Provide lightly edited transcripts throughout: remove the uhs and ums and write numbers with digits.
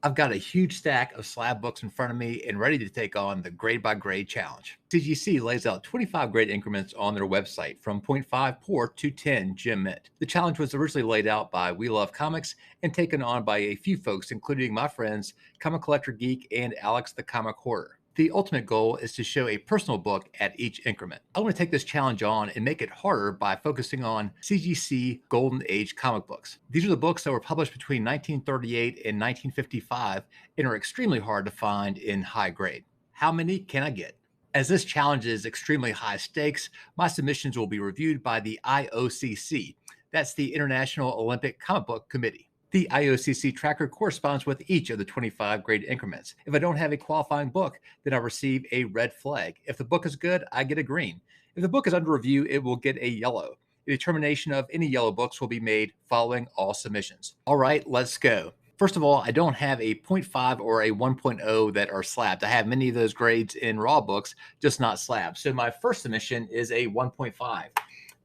I've got a huge stack of slab books in front of me and ready to take on the grade by grade challenge. CGC lays out 25 grade increments on their website from 0.5 poor to 10 gem mint. The challenge was originally laid out by We Love Comics and taken on by a few folks, including my friends Comic Collector Geek and Alex the Comic Hoarder. The ultimate goal is to show a personal book at each increment. I want to take this challenge on and make it harder by focusing on CGC Golden Age comic books. These are the books that were published between 1938 and 1955 and are extremely hard to find in high grade. How many can I get? As this challenge is extremely high stakes, my submissions will be reviewed by the IOCC. That's the International Olympic Comicbook Committee. The IOCC tracker corresponds with each of the 25 grade increments. If I don't have a qualifying book, then I receive a red flag. If the book is good, I get a green. If the book is under review, it will get a yellow. The determination of any yellow books will be made following all submissions. All right, let's go. First of all, I don't have a 0.5 or a 1.0 that are slabs. I have many of those grades in raw books, just not slabs. So my first submission is a 1.5.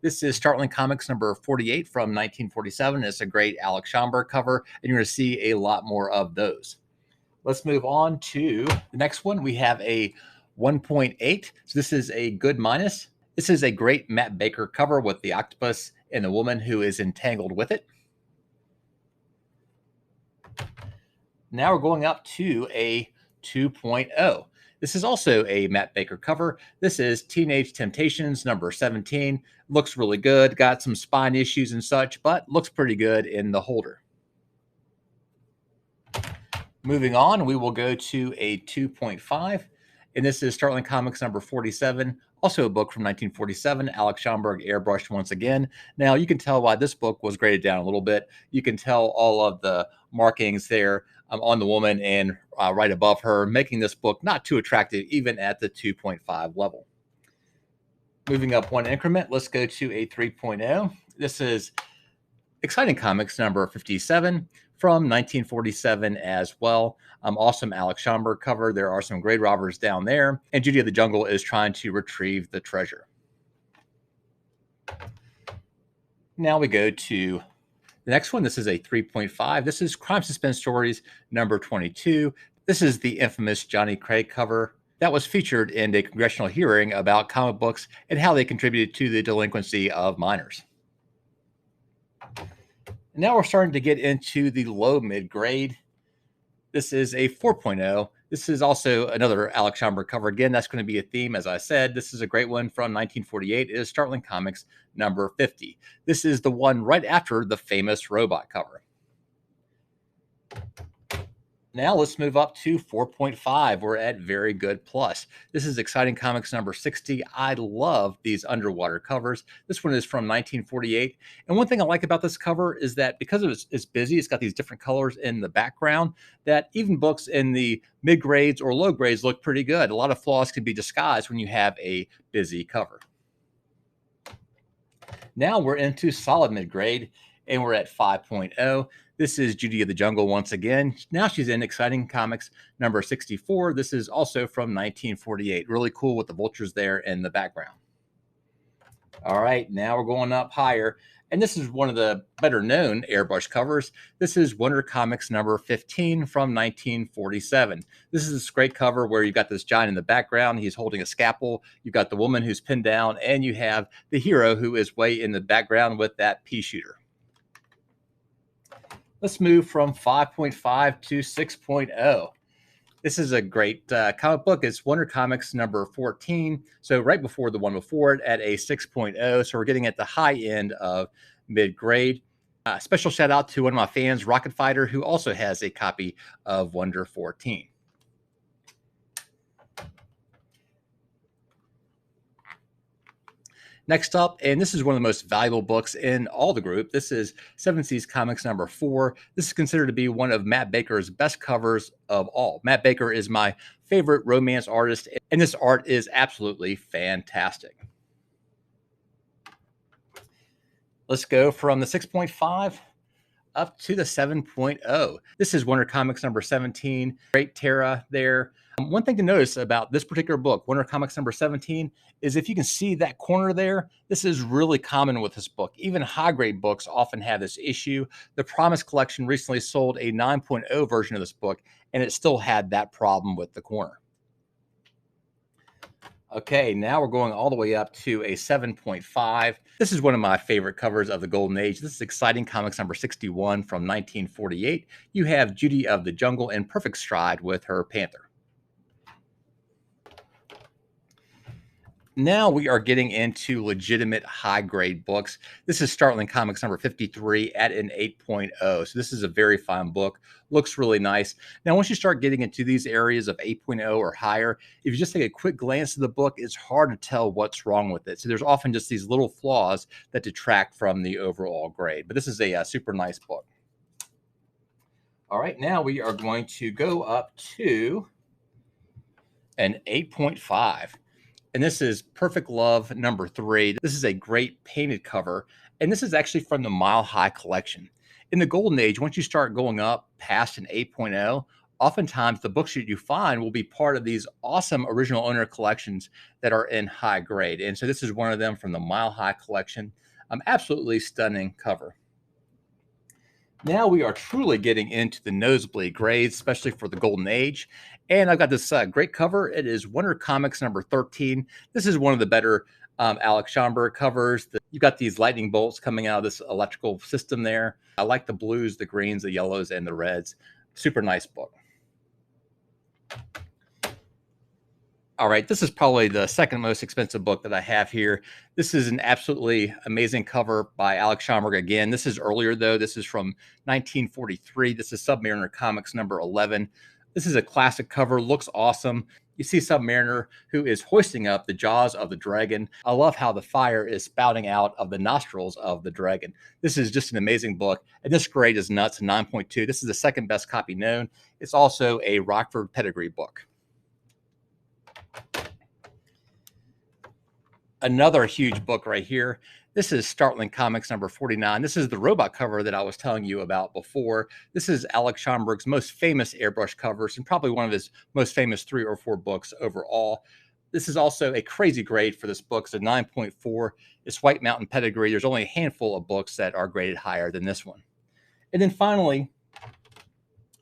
This is Startling Comics number 48 from 1947. It's a great Alex Schomburg cover, and you're going to see a lot more of those. Let's move on to the next one. We have a 1.8. So this is a good minus. This is a great Matt Baker cover with the octopus and the woman who is entangled with it. Now we're going up to a 2.0. This is also a Matt Baker cover. This is Teenage Temptations number 17. Looks really good, got some spine issues and such, but looks pretty good in the holder. Moving on, we will go to a 2.5, and this is Startling Comics number 47, also a book from 1947, Alex Schomburg airbrushed once again. Now, you can tell why this book was graded down a little bit. You can tell all of the markings there on the woman and right above her, making this book not too attractive, even at the 2.5 level. Moving up one increment, let's go to a 3.0. This is Exciting Comics number 57 from 1947 as well. Awesome Alex Schomburg cover. There are some grade robbers down there, and Judy of the Jungle is trying to retrieve the treasure. Now we go to the next one. This is a 3.5. This is Crime Suspense Stories number 22. This is the infamous Johnny Craig cover that was featured in a congressional hearing about comic books and how they contributed to the delinquency of minors. Now we're starting to get into the low mid grade. This is a 4.0. This is also another Alex Schomburg cover. Again, that's going to be a theme, as I said. This is a great one from 1948. It is Startling Comics number 50. This is the one right after the famous robot cover. Now let's move up to 4.5. We're at Very Good Plus. This is Exciting Comics number 60. I love these underwater covers. This one is from 1948. And one thing I like about this cover is that because it's busy, it's got these different colors in the background, that even books in the mid grades or low grades look pretty good. A lot of flaws can be disguised when you have a busy cover. Now we're into solid mid grade, and we're at 5.0. This is Judy of the Jungle once again. Now she's in Exciting Comics number 64. This is also from 1948. Really cool with the vultures there in the background. All right, now we're going up higher. And this is one of the better known airbrush covers. This is Wonder Comics number 15 from 1947. This is this great cover where you've got this giant in the background. He's holding a scalpel. You've got the woman who's pinned down, and you have the hero who is way in the background with that pea shooter. Let's move from 5.5 to 6.0. This is a great comic book. It's Wonder Comics number 14. So right before the one before it at a 6.0. So we're getting at the high end of mid-grade. Special shout out to one of my fans, Rocket Fighter, who also has a copy of Wonder 14. Next up, and this is one of the most valuable books in all the group. This is Seven Seas Comics number 4. This is considered to be one of Matt Baker's best covers of all. Matt Baker is my favorite romance artist, and this art is absolutely fantastic. Let's go from the 6.5 up to the 7.0. This is Wonder Comics number 17. Great Terra there. One thing to notice about this particular book, Winter Comics number 17, is if you can see that corner there, this is really common with this book. Even high-grade books often have this issue. The Promise Collection recently sold a 9.0 version of this book, and it still had that problem with the corner. Okay, now we're going all the way up to a 7.5. This is one of my favorite covers of the Golden Age. This is Exciting Comics number 61 from 1948. You have Judy of the Jungle in perfect stride with her panther. Now we are getting into legitimate high-grade books. This is Startling Comics number 53 at an 8.0. So this is a very fine book. Looks really nice. Now, once you start getting into these areas of 8.0 or higher, if you just take a quick glance at the book, it's hard to tell what's wrong with it. So there's often just these little flaws that detract from the overall grade. But this is a super nice book. All right, now we are going to go up to an 8.5. And this is Perfect Love number 3. This is a great painted cover. And this is actually from the Mile High collection. In the Golden Age, once you start going up past an 8.0, oftentimes the books that you find will be part of these awesome original owner collections that are in high grade. And so this is one of them from the Mile High collection. Absolutely stunning cover. Now we are truly getting into the nosebleed grades, especially for the Golden Age. And I've got this great cover. It is Winter Comics number 13. This is one of the better Alex Schomburg covers. You've got these lightning bolts coming out of this electrical system there. I like the blues, the greens, the yellows, and the reds. Super nice book. All right, this is probably the second most expensive book that I have here. This is an absolutely amazing cover by Alex Schomburg again. This is earlier, though. This is from 1943. This is Submariner Comics number 11. This is a classic cover, looks awesome. You see Submariner, who is hoisting up the jaws of the dragon. I love how the fire is spouting out of the nostrils of the dragon. This is just an amazing book, and this grade is nuts, 9.2. This is the second best copy known. It's also a Rockford pedigree book. Another huge book right here. This is Startling Comics number 49. This is the robot cover that I was telling you about before. This is Alex Schomburg's most famous airbrush covers and probably one of his most famous 3 or 4 books overall. This is also a crazy grade for this book. It's a 9.4. It's White Mountain pedigree. There's only a handful of books that are graded higher than this one. And then finally,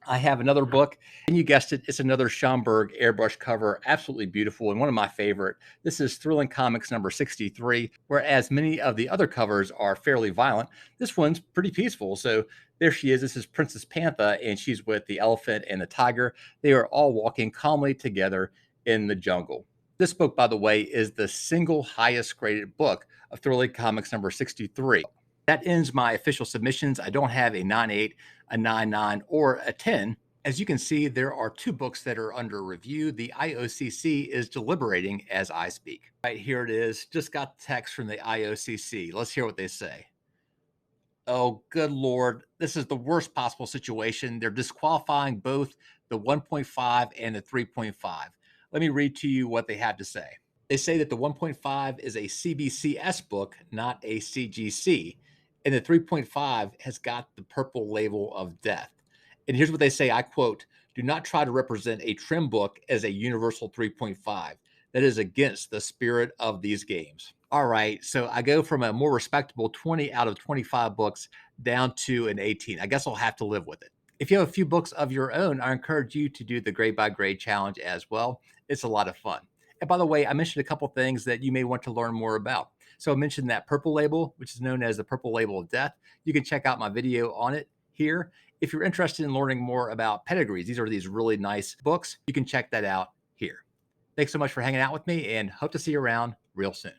I have another book, and you guessed it, it's another Schomburg airbrush cover, absolutely beautiful and one of my favorite. This is Thrilling Comics number 63, whereas many of the other covers are fairly violent. This one's pretty peaceful. So there she is. This is Princess Panther, and she's with the elephant and the tiger. They are all walking calmly together in the jungle. This book, by the way, is the single highest graded book of Thrilling Comics number 63. That ends my official submissions. I don't have a 9.8, a 9.9, or a 10. As you can see, there are 2 books that are under review. The IOCC is deliberating as I speak. Right here it is. Just got text from the IOCC. Let's hear what they say. Oh, good Lord. This is the worst possible situation. They're disqualifying both the 1.5 and the 3.5. Let me read to you what they have to say. They say that the 1.5 is a CBCS book, not a CGC. And the 3.5 has got the purple label of death. And here's what they say, I quote, "Do not try to represent a trim book as a universal 3.5. That is against the spirit of these games." All right, so I go from a more respectable 20 out of 25 books down to an 18. I guess I'll have to live with it. If you have a few books of your own, I encourage you to do the grade by grade challenge as well. It's a lot of fun. And by the way, I mentioned a couple things that you may want to learn more about. So I mentioned that purple label, which is known as the purple label of death. You can check out my video on it here. If you're interested in learning more about pedigrees, these are these really nice books. You can check that out here. Thanks so much for hanging out with me, and hope to see you around real soon.